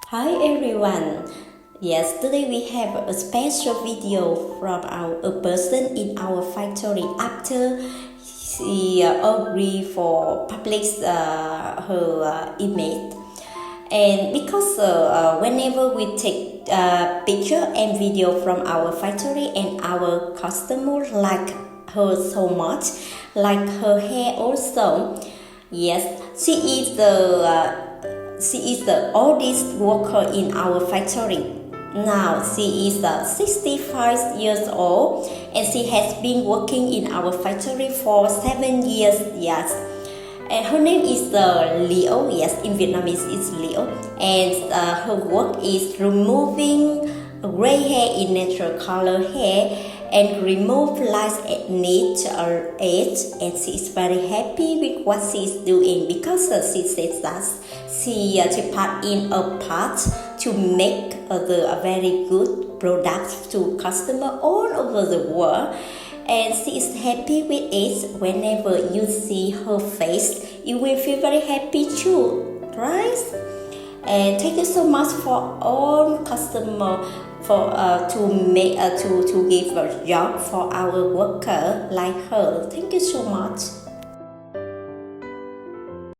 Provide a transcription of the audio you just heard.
Hi everyone. Yes, today we have a special video from a person in our factory after she agreed for publish her image. And because whenever we take picture and video from our factory and our customer like her so much, like her hair also. Yes, she is the oldest worker in our factory. Now she is 65 years old and she has been working in our factory for 7 years. Yes. And her name is Leo. Yes, in Vietnamese it's Leo. And her work is removing gray hair in natural color hair and remove light at age, and she is very happy with what she is doing because she says that she part in a part to make a very good product to customer all over the world, and she is happy with it. Whenever you see her face, you will feel very happy too, right? And thank you so much for all customer for to give a job for our worker like her. Thank you so much.